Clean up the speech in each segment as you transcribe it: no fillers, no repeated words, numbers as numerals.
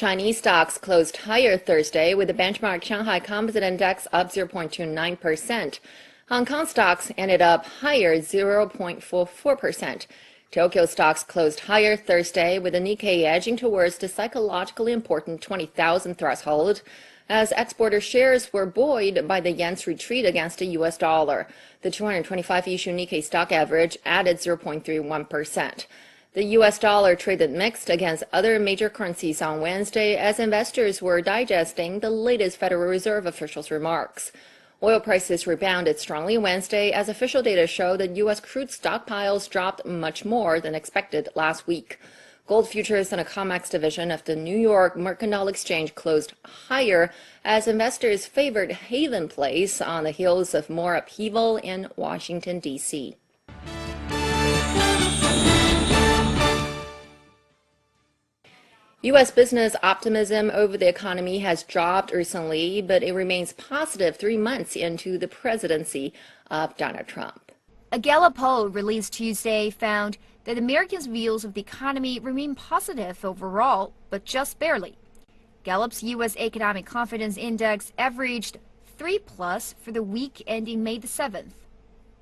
Chinese stocks closed higher Thursday, with the benchmark Shanghai Composite Index up 0.29%. Hong Kong stocks ended up higher 0.44%. Tokyo stocks closed higher Thursday, with the Nikkei edging towards the psychologically important 20,000 threshold, as exporter shares were buoyed by the yen's retreat against the U.S. dollar. The 225-issue Nikkei stock average added 0.31%. The U.S. dollar traded mixed against other major currencies on Wednesday as investors were digesting the latest Federal Reserve officials' remarks. Oil prices rebounded strongly Wednesday as official data showed that U.S. crude stockpiles dropped much more than expected last week. Gold futures in a COMEX division of the New York Mercantile Exchange closed higher as investors favored haven plays on the heels of more upheaval in Washington, D.C. U.S. business optimism over the economy has dropped recently, but it remains positive 3 months into the presidency of Donald Trump. A Gallup poll released Tuesday found that Americans' views of the economy remain positive overall, but just barely. Gallup's U.S. Economic Confidence Index averaged 3+ for the week ending May the 7th.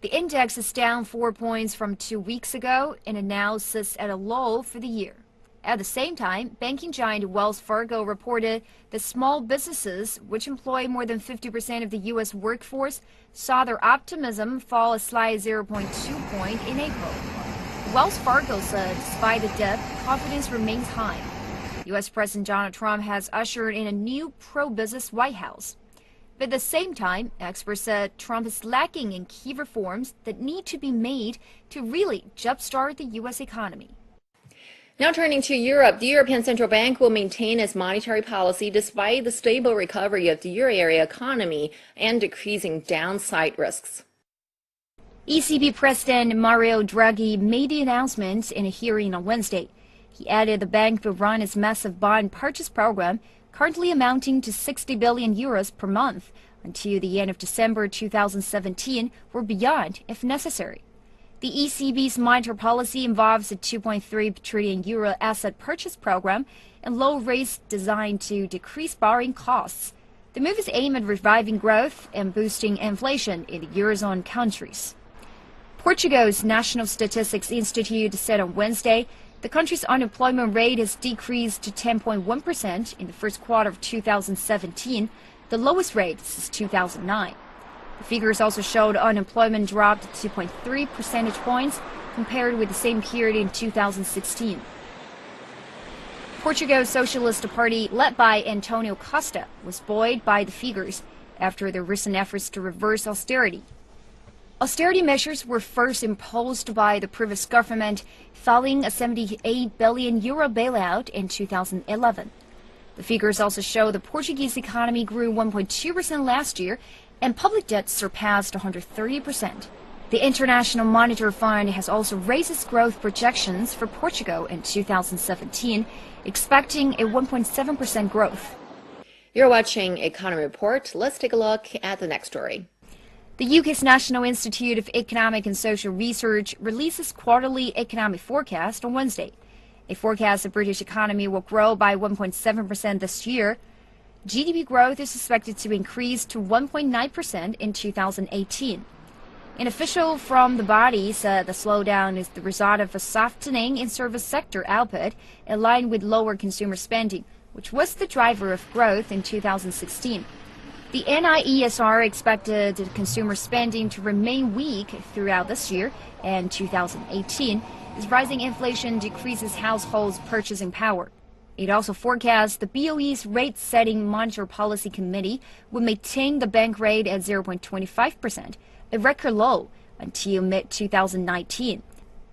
The index is down 4 points from 2 weeks ago, and it now sits at a low for the year. At the same time, banking giant Wells Fargo reported that small businesses, which employ more than 50% of the U.S. workforce, saw their optimism fall a slight 0.2 point in April. Wells Fargo said despite the dip, confidence remains high. U.S. President Donald Trump has ushered in a new pro-business White House. But at the same time, experts said Trump is lacking in key reforms that need to be made to really jumpstart the U.S. economy. Now turning to Europe, the European Central Bank will maintain its monetary policy despite the stable recovery of the euro area economy and decreasing downside risks. ECB President Mario Draghi made the announcement in a hearing on Wednesday. He added the bank will run its massive bond purchase program, currently amounting to 60 billion euros per month, until the end of December 2017 or beyond if necessary. The ECB's monetary policy involves a 2.3 trillion euro asset purchase program and low rates designed to decrease borrowing costs. The move is aimed at reviving growth and boosting inflation in the Eurozone countries. Portugal's National Statistics Institute said on Wednesday the country's unemployment rate has decreased to 10.1% in the first quarter of 2017, the lowest rate since 2009. The figures also showed unemployment dropped 2.3 percentage points compared with the same period in 2016. Portugal's Socialist Party, led by Antonio Costa, was buoyed by the figures after the recent efforts to reverse austerity. Austerity measures were first imposed by the previous government following a 78 billion euro bailout in 2011. The figures also show the Portuguese economy grew 1.2% last year and public debt surpassed 130%. The International Monetary Fund has also raised its growth projections for Portugal in 2017, expecting a 1.7% growth. You're watching Economy Report. Let's take a look at the next story. The UK's National Institute of Economic and Social Research releases quarterly economic forecast on Wednesday. It forecasts the British economy will grow by 1.7% this year. GDP growth is expected to increase to 1.9% in 2018. An official from the body said the slowdown is the result of a softening in service sector output in line with lower consumer spending, which was the driver of growth in 2016. The NIESR expected consumer spending to remain weak throughout this year and 2018 as rising inflation decreases households' purchasing power. It also forecasts the BOE's rate-setting monetary policy committee would maintain the bank rate at 0.25%, a record low, until mid-2019.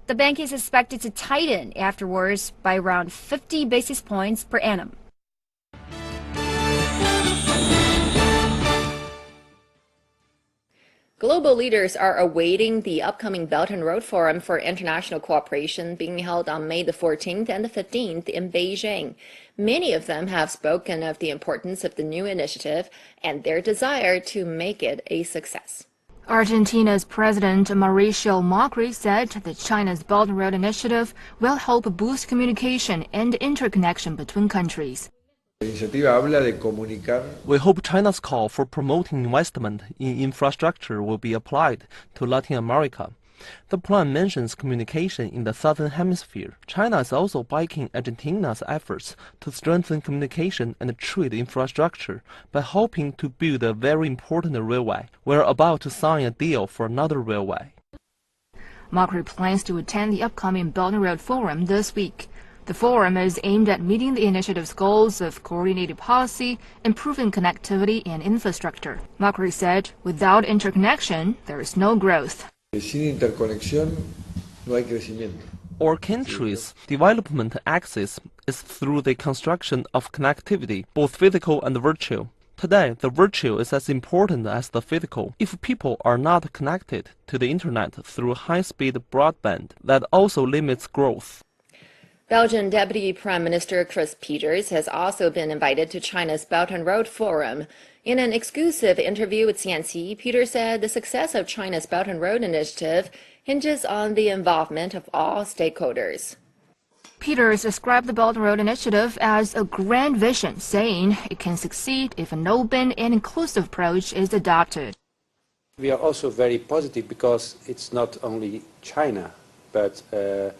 The bank is expected to tighten afterwards by around 50 basis points per annum. Global leaders are awaiting the upcoming Belt and Road Forum for International Cooperation being held on May the 14th and the 15th in Beijing. Many of them have spoken of the importance of the new initiative and their desire to make it a success. Argentina's President Mauricio Macri said that China's Belt and Road Initiative will help boost communication and interconnection between countries. We hope China's call for promoting investment in infrastructure will be applied to Latin America. The plan mentions communication in the Southern Hemisphere. China is also backing Argentina's efforts to strengthen communication and trade infrastructure by hoping to build a very important railway. We're about to sign a deal for another railway. Macri plans to attend the upcoming Belt and Road Forum this week. The forum is aimed at meeting the initiative's goals of coordinated policy, improving connectivity and infrastructure. Macri said, without interconnection, there is no growth. Our country's development axis is through the construction of connectivity, both physical and virtual. Today, the virtual is as important as the physical. If people are not connected to the internet through high-speed broadband, that also limits growth. Belgian Deputy Prime Minister Chris Peters has also been invited to China's Belt and Road Forum. In an exclusive interview with CNC, Peters said the success of China's Belt and Road Initiative hinges on the involvement of all stakeholders. Peters described the Belt and Road Initiative as a grand vision, saying it can succeed if an open and inclusive approach is adopted. We are also very positive because it's not only China, but a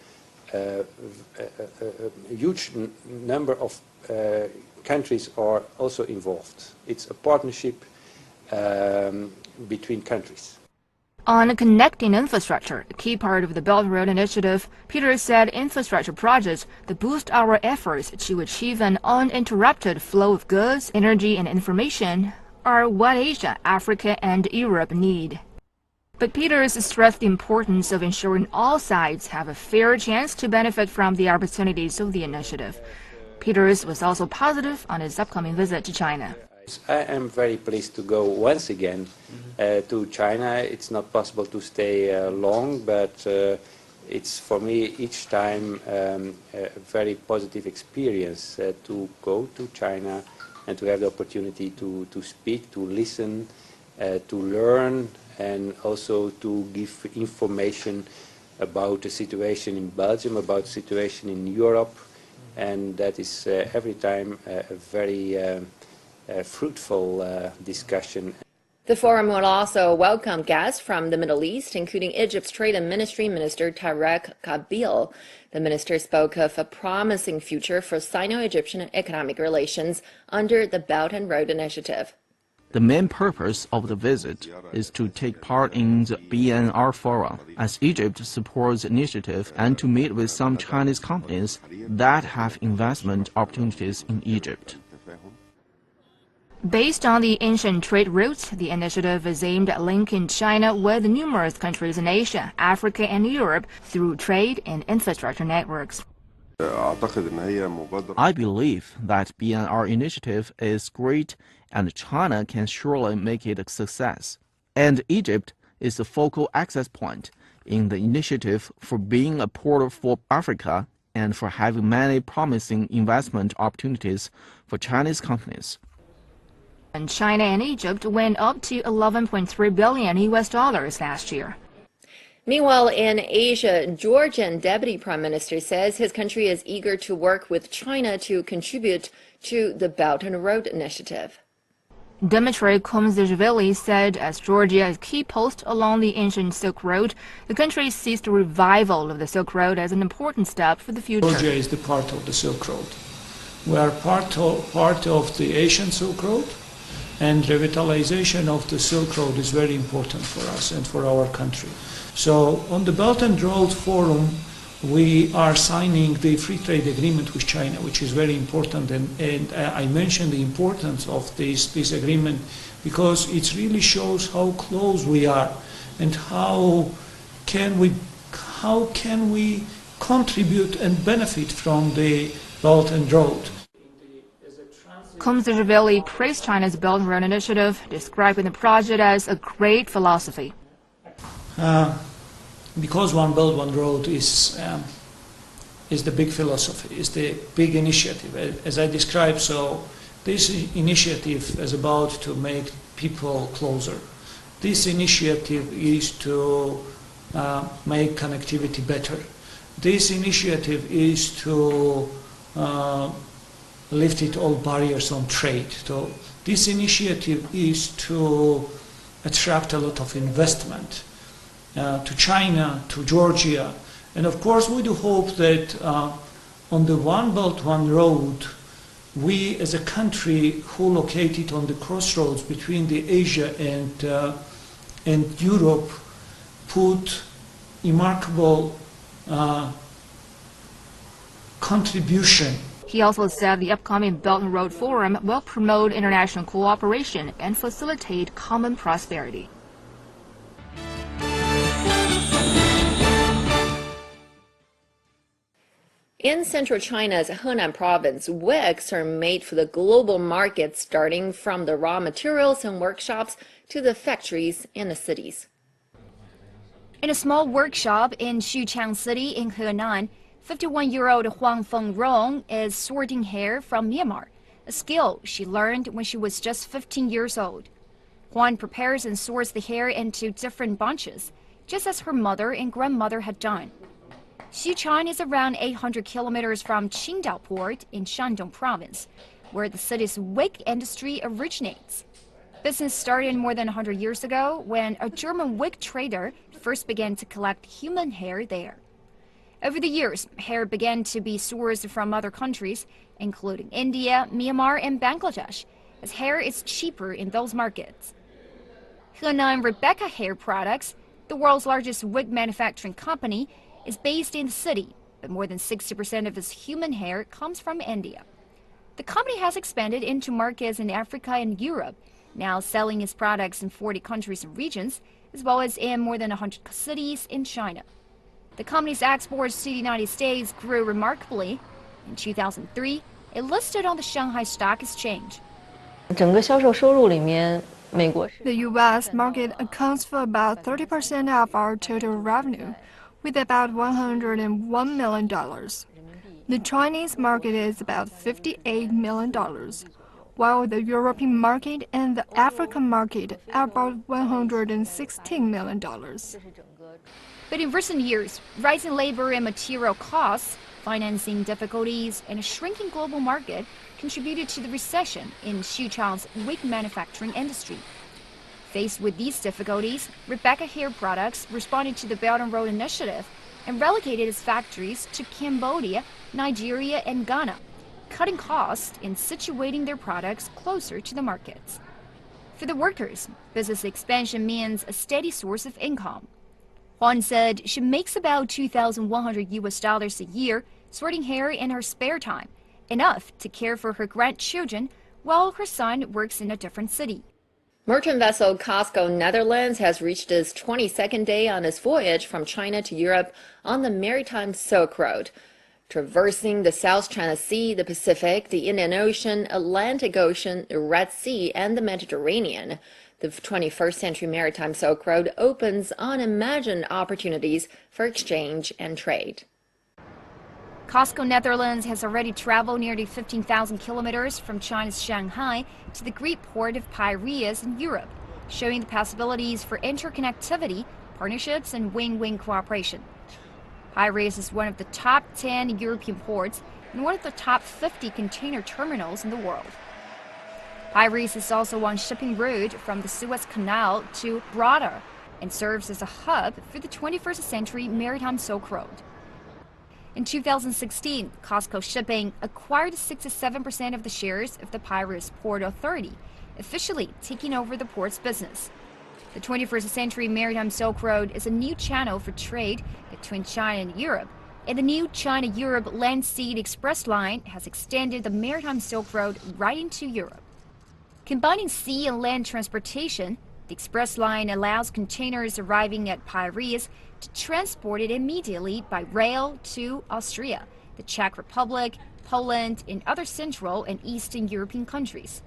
huge number of countries are also involved. It's a partnership between countries. On connecting infrastructure, a key part of the Belt and Road Initiative, Peters said infrastructure projects that boost our efforts to achieve an uninterrupted flow of goods, energy, and information are what Asia, Africa, and Europe need. But Peters stressed the importance of ensuring all sides have a fair chance to benefit from the opportunities of the initiative. Peters was also positive on his upcoming visit to China. I am very pleased to go once again to China. It's not possible to stay long, but it's for me each time a very positive experience to go to China and to have the opportunity to speak, to listen, to learn, and also to give information about the situation in Belgium, about the situation in Europe, and that is every time a very fruitful discussion. The forum will also welcome guests from the Middle East, including Egypt's Trade and Ministry Minister Tarek Kabil. The minister spoke of a promising future for Sino-Egyptian economic relations under the Belt and Road Initiative. The main purpose of the visit is to take part in the BNR Forum, as Egypt supports the initiative, and to meet with some Chinese companies that have investment opportunities in Egypt. Based on the ancient trade routes, the initiative is aimed at linking China with numerous countries in Asia, Africa, and Europe through trade and infrastructure networks. I believe that BNR initiative is great and China can surely make it a success. And Egypt is the focal access point in the initiative for being a portal for Africa and for having many promising investment opportunities for Chinese companies. And China and Egypt went up to $11.3 billion last year. Meanwhile, in Asia, Georgian Deputy Prime Minister says his country is eager to work with China to contribute to the Belt and Road Initiative. Dmitry Komzashvili said as Georgia is a key post along the ancient Silk Road, the country sees the revival of the Silk Road as an important step for the future. Georgia is the part of the Silk Road. We are part of the Asian Silk Road, and revitalization of the Silk Road is very important for us and for our country. So on the Belt and Road Forum, we are signing the free trade agreement with China, which is very important, and I mentioned the importance of this agreement because it really shows how close we are and how can we contribute and benefit from the Belt and Road. Komzashvili praised China's Belt and Road Initiative, describing the project as a great philosophy. Because One Belt, One Road is the big philosophy, is the big initiative. As I described, so this initiative is about to make people closer. This initiative is to make connectivity better. This initiative is to lifted all barriers on trade. So this initiative is to attract a lot of investment to China, to Georgia. And of course, we do hope that on the One Belt, One Road, we as a country who located on the crossroads between the Asia and Europe put remarkable contribution. He also said the upcoming Belt and Road Forum will promote international cooperation and facilitate common prosperity. In central China's Henan province, wigs are made for the global market, starting from the raw materials and workshops to the factories and the cities. In a small workshop in Xuchang City in Henan, 51-year-old Huang Fengrong is sorting hair from Myanmar, a skill she learned when she was just 15 years old. Huang prepares and sorts the hair into different bunches, just as her mother and grandmother had done. Xuchang is around 800 kilometers from Qingdao Port in Shandong province, where the city's wig industry originates. Business started more than 100 years ago when a German wig trader first began to collect human hair there. Over the years, hair began to be sourced from other countries, including India, Myanmar, and Bangladesh, as hair is cheaper in those markets. Henan Rebecca Hair Products, the world's largest wig manufacturing company, is based in the city, but more than 60% of its human hair comes from India. The company has expanded into markets in Africa and Europe, now selling its products in 40 countries and regions, as well as in more than 100 cities in China. The company's exports to the United States grew remarkably. In 2003, it listed on the Shanghai Stock Exchange. The U.S. market accounts for about 30% of our total revenue, with about $101 million. The Chinese market is about $58 million, while the European market and the African market are about $116 million. But in recent years, rising labor and material costs, financing difficulties, and a shrinking global market contributed to the recession in Xuchang's wig manufacturing industry. Faced with these difficulties, Rebecca Hair Products responded to the Belt and Road Initiative and relocated its factories to Cambodia, Nigeria, and Ghana, cutting costs and situating their products closer to the markets. For the workers, business expansion means a steady source of income. Huang said she makes about $2,100 a year sorting hair in her spare time, enough to care for her grandchildren while her son works in a different city. Merchant vessel COSCO Netherlands has reached its 22nd day on its voyage from China to Europe on the maritime Silk Road, traversing the South China Sea, the Pacific, the Indian Ocean, Atlantic Ocean, the Red Sea, and the Mediterranean. The 21st century maritime Silk Road opens unimagined opportunities for exchange and trade. COSCO Netherlands has already traveled nearly 15,000 kilometers from China's Shanghai to the Greek port of Piraeus in Europe, showing the possibilities for interconnectivity, partnerships, and win-win cooperation. Piraeus is one of the top 10 European ports and one of the top 50 container terminals in the world. Piraeus is also one shipping route from the Suez Canal to Gibraltar and serves as a hub for the 21st century maritime Silk Road. In 2016, COSCO Shipping acquired 67% of the shares of the Piraeus Port Authority, officially taking over the port's business. The 21st century maritime Silk Road is a new channel for trade between China and Europe, and the new China-Europe Land Sea Express line has extended the maritime Silk Road right into Europe. Combining sea and land transportation, the express line allows containers arriving at Piraeus to transport it immediately by rail to Austria, the Czech Republic, Poland, and other Central and Eastern European countries.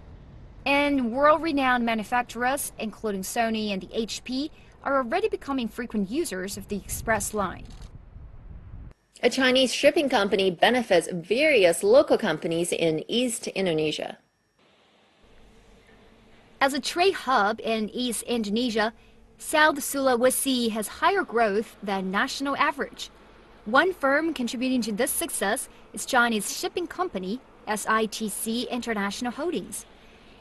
And world-renowned manufacturers, including Sony and the HP, are already becoming frequent users of the express line. A Chinese shipping company benefits various local companies in East Indonesia. As a trade hub in East Indonesia, South Sulawesi has higher growth than national average. One firm contributing to this success is Chinese shipping company SITC International Holdings.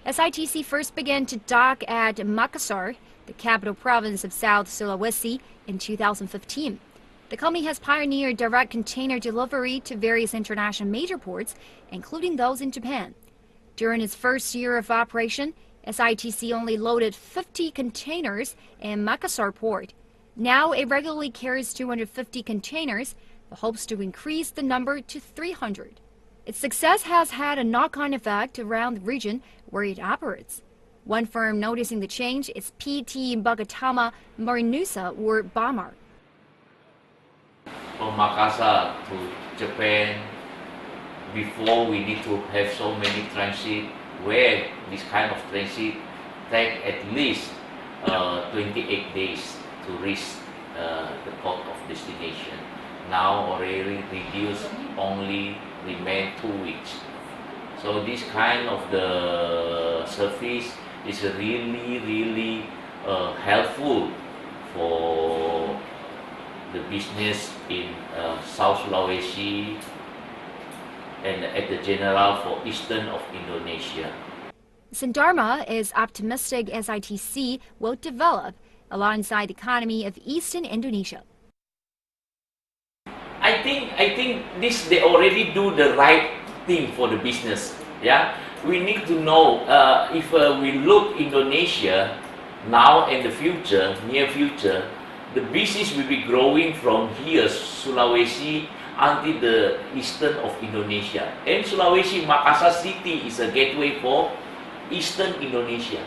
SITC first began to dock at Makassar, the capital province of South Sulawesi, in 2015. The company has pioneered direct container delivery to various international major ports, including those in Japan. During its first year of operation, SITC only loaded 50 containers in Makassar port. Now it regularly carries 250 containers, but hopes to increase the number to 300. Its success has had a knock-on effect around the region where it operates. One firm noticing the change is PT Bagatama Marinusa or Bamar. From Makassar to Japan, before we need to have so many transit, where this kind of transit take at least 28 days to reach the port of destination. Now already reduced, only remain 2 weeks. So this kind of the service is really helpful for the business in South Sulawesi and at the general for eastern of Indonesia. Sindarma is optimistic SITC will develop alongside the economy of eastern Indonesia. I think this they already do the right thing for the business. Yeah, we need to know if we look Indonesia now and the future, near future, the business will be growing from here, Sulawesi, until the eastern of Indonesia. And Sulawesi, Makassar city is a gateway for eastern Indonesia.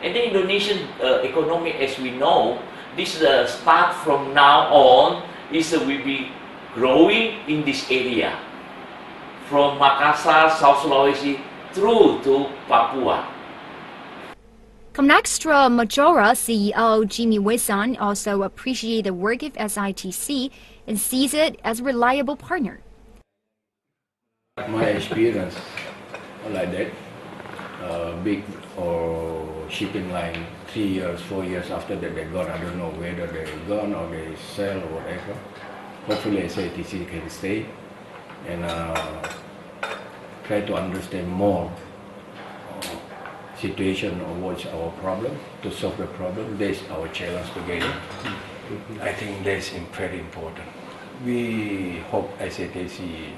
And the Indonesian economy, as we know, this start from now on is will be growing in this area, from Makassar, South Sulawesi, through to Papua. Comnextra Majora CEO Jimmy Wisan also appreciated the work of SITC and sees it as a reliable partner. My experience like that, big or shipping line, 3 years, 4 years after that they're gone. I don't know whether they're gone or they sell or whatever. Hopefully SITC can stay and try to understand more situation or what's our problem, to solve the problem. That's our challenge together. I think that's very important. We hope SITC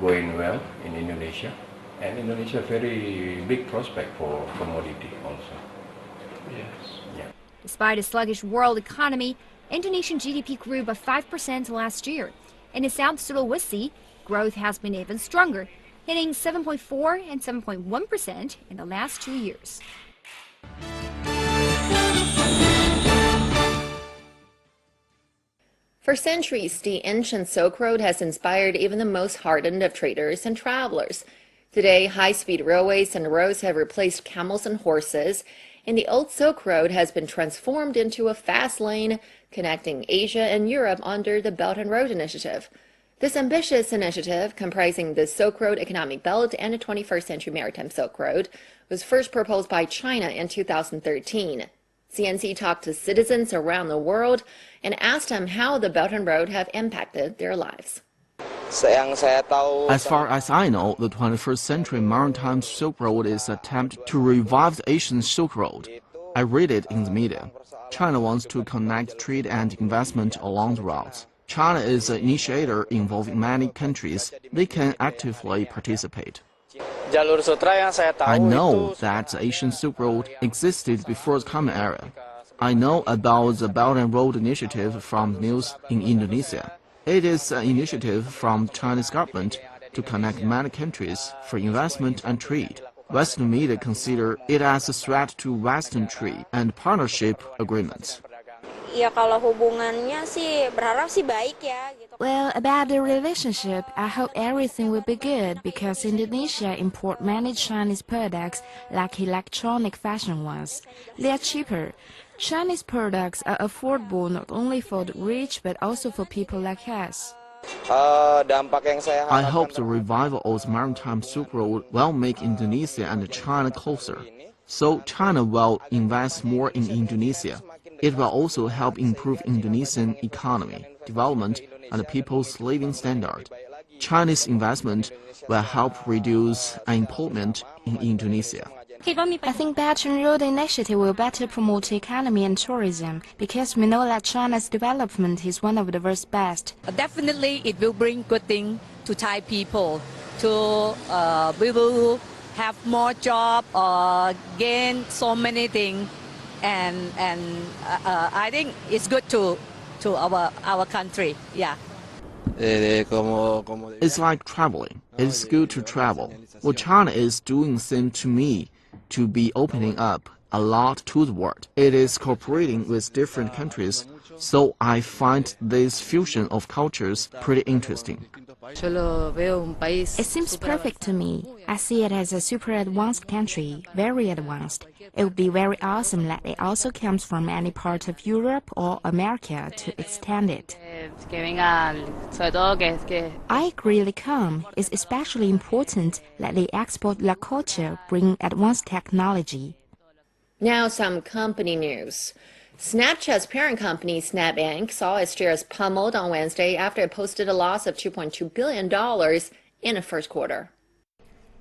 going well in Indonesia, and Indonesia very big prospect for commodity also. Yes. Yeah. Despite a sluggish world economy, Indonesian GDP grew by 5% last year, and in South Sulawesi, growth has been even stronger, hitting 7.4% and 7.1% in the last 2 years. For centuries, the ancient Silk Road has inspired even the most hardened of traders and travelers. Today, high-speed railways and roads have replaced camels and horses, and the old Silk Road has been transformed into a fast lane connecting Asia and Europe under the Belt and Road Initiative. This ambitious initiative, comprising the Silk Road Economic Belt and the 21st Century Maritime Silk Road, was first proposed by China in 2013. CNC talked to citizens around the world and asked them how the Belt and Road have impacted their lives. As far as I know, the 21st Century Maritime Silk Road is an attempt to revive the Asian Silk Road. I read it in the media. China wants to connect trade and investment along the routes. China is an initiator involving many countries. They can actively participate. I know that the Asian Silk Road existed before the Common Era. I know about the Belt and Road Initiative from news in Indonesia. It is an initiative from the Chinese government to connect many countries for investment and trade. Western media consider it as a threat to Western trade and partnership agreements. Well, about the relationship, I hope everything will be good because Indonesia import many Chinese products like electronic fashion ones. They are cheaper. Chinese products are affordable not only for the rich but also for people like us. I hope the revival of the Maritime Silk Road will make Indonesia and China closer. So China will invest more in Indonesia. It will also help improve Indonesian economy, development, and people's living standard. Chinese investment will help reduce unemployment in Indonesia. I think Belt and Road Initiative will better promote economy and tourism because we know that China's development is one of the world's best. Definitely, it will bring good thing to Thai people. We will have more job, gain so many things, and I think it's good to our country. Yeah. It's like traveling. It's good to travel. What China is doing seems to me to be opening up a lot to the world. It is cooperating with different countries, so I find this fusion of cultures pretty interesting. It seems perfect to me. I see it as a super advanced country, very advanced. It would be very awesome that it also comes from any part of Europe or America to extend it. I agree they come. It's especially important that they export their culture, bring advanced technology. Now some company news. Snapchat's parent company, Snap Inc., saw its shares pummeled on Wednesday after it posted a loss of $2.2 billion in the first quarter.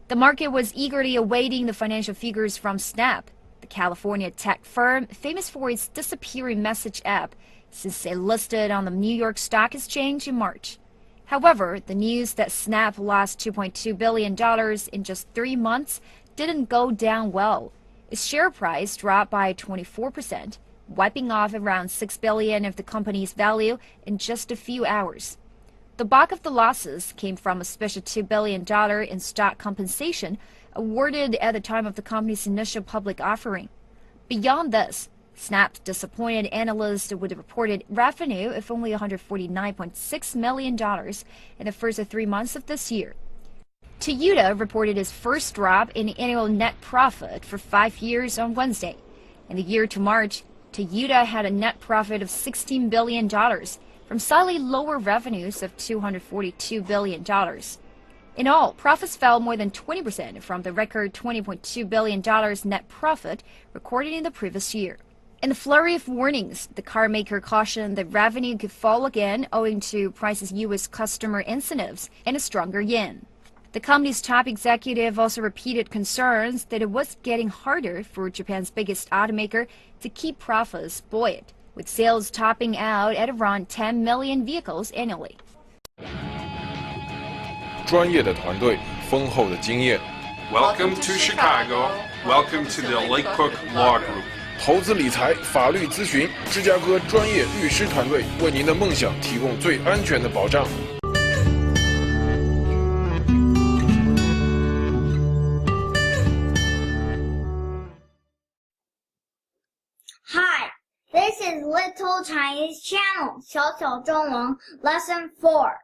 The market was eagerly awaiting the financial figures from Snap, the California tech firm famous for its disappearing message app since it listed on the New York Stock Exchange in March. However, the news that Snap lost $2.2 billion in just 3 months didn't go down well. Its share price dropped by 24%. Wiping off around $6 billion of the company's value in just a few hours. The bulk of the losses came from a special $2 billion in stock compensation awarded at the time of the company's initial public offering. Beyond this, Snap's disappointed analysts with a reported revenue of only $149.6 million in the first 3 months of this year. Toyota reported its first drop in annual net profit for 5 years on Wednesday. In the year to March, Toyota had a net profit of $16 billion from slightly lower revenues of $242 billion. In all, profits fell more than 20% from the record $20.2 billion net profit recorded in the previous year. In the flurry of warnings, the car maker cautioned that revenue could fall again owing to price's U.S. customer incentives and a stronger yen. The company's top executive also repeated concerns that it was getting harder for Japan's biggest automaker to keep profits buoyant, with sales topping out at around 10 million vehicles annually. 专业的团队，丰厚的经验。Welcome to Chicago. Welcome to the Lake Cook Law Group. 投资理财、法律咨询，芝加哥专业律师团队为您的梦想提供最安全的保障。Hi, this is Little Chinese Channel, 小小中文 Lesson 4.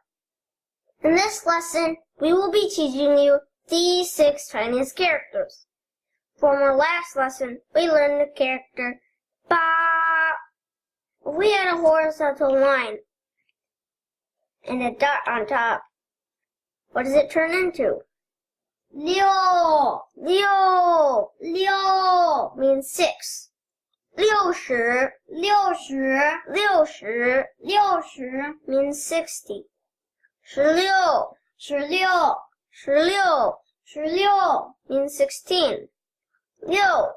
In this lesson, we will be teaching you these 6 Chinese characters. From our last lesson, we learned the character Ba. If we had a horizontal line and a dot on top, what does it turn into? Liu. Liu. Liu means 6. 60 means 60. 16 means 16. Liu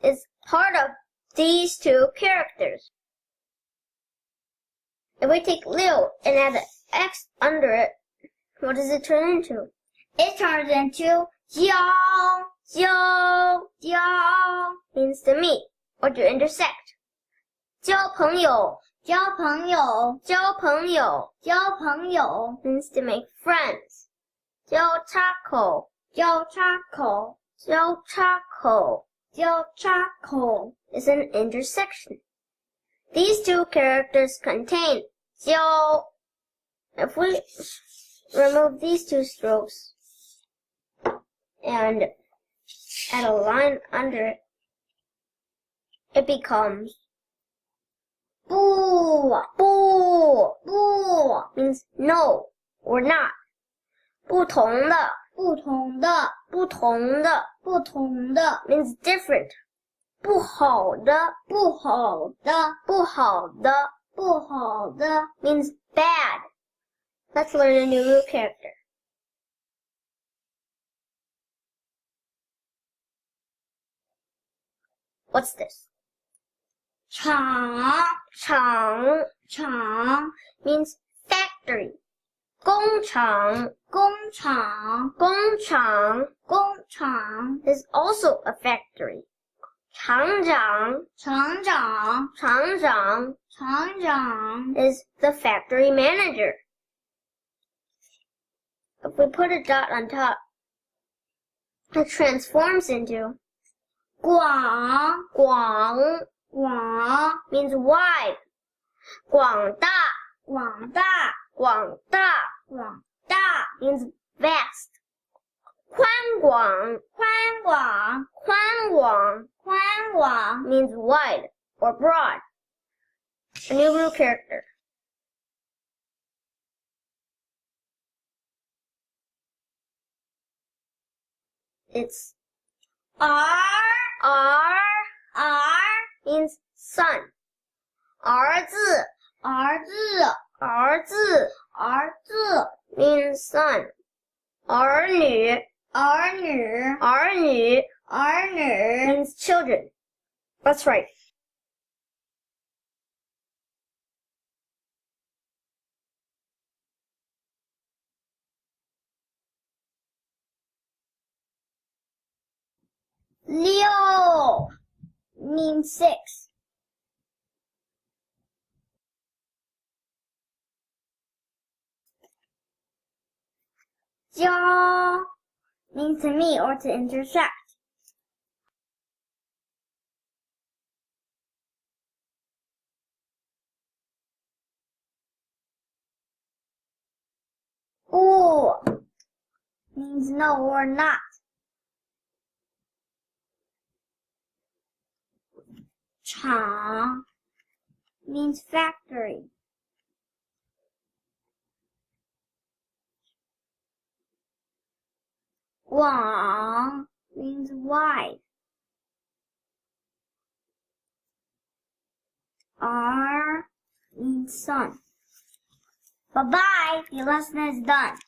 is part of these 2 characters. If we take Liu and add an X under it, what does it turn into? It turns into Jiao. Jiao means to meet or to intersect. 交朋友 means to make friends. 交叉口 is an intersection. These 2 characters contain 交. If we remove these 2 strokes and add a line under it, it becomes 不 means no or not. 不同的 means different. 不好的 means bad. Let's learn a new character. What's this? 厂means factory. 工厂is also a factory. 厂长 is the factory manager. If we put a dot on top, it transforms into 广 means wide. 广大 means vast. 宽广 means wide or broad. A new blue character. It's R means son. 儿子 means son. 儿女 means children. That's right. Liu means 6. Jiao means to meet or to intersect. Wu means no or not. Chang means factory. Wang means wide. R means sun. Bye-bye. The lesson is done.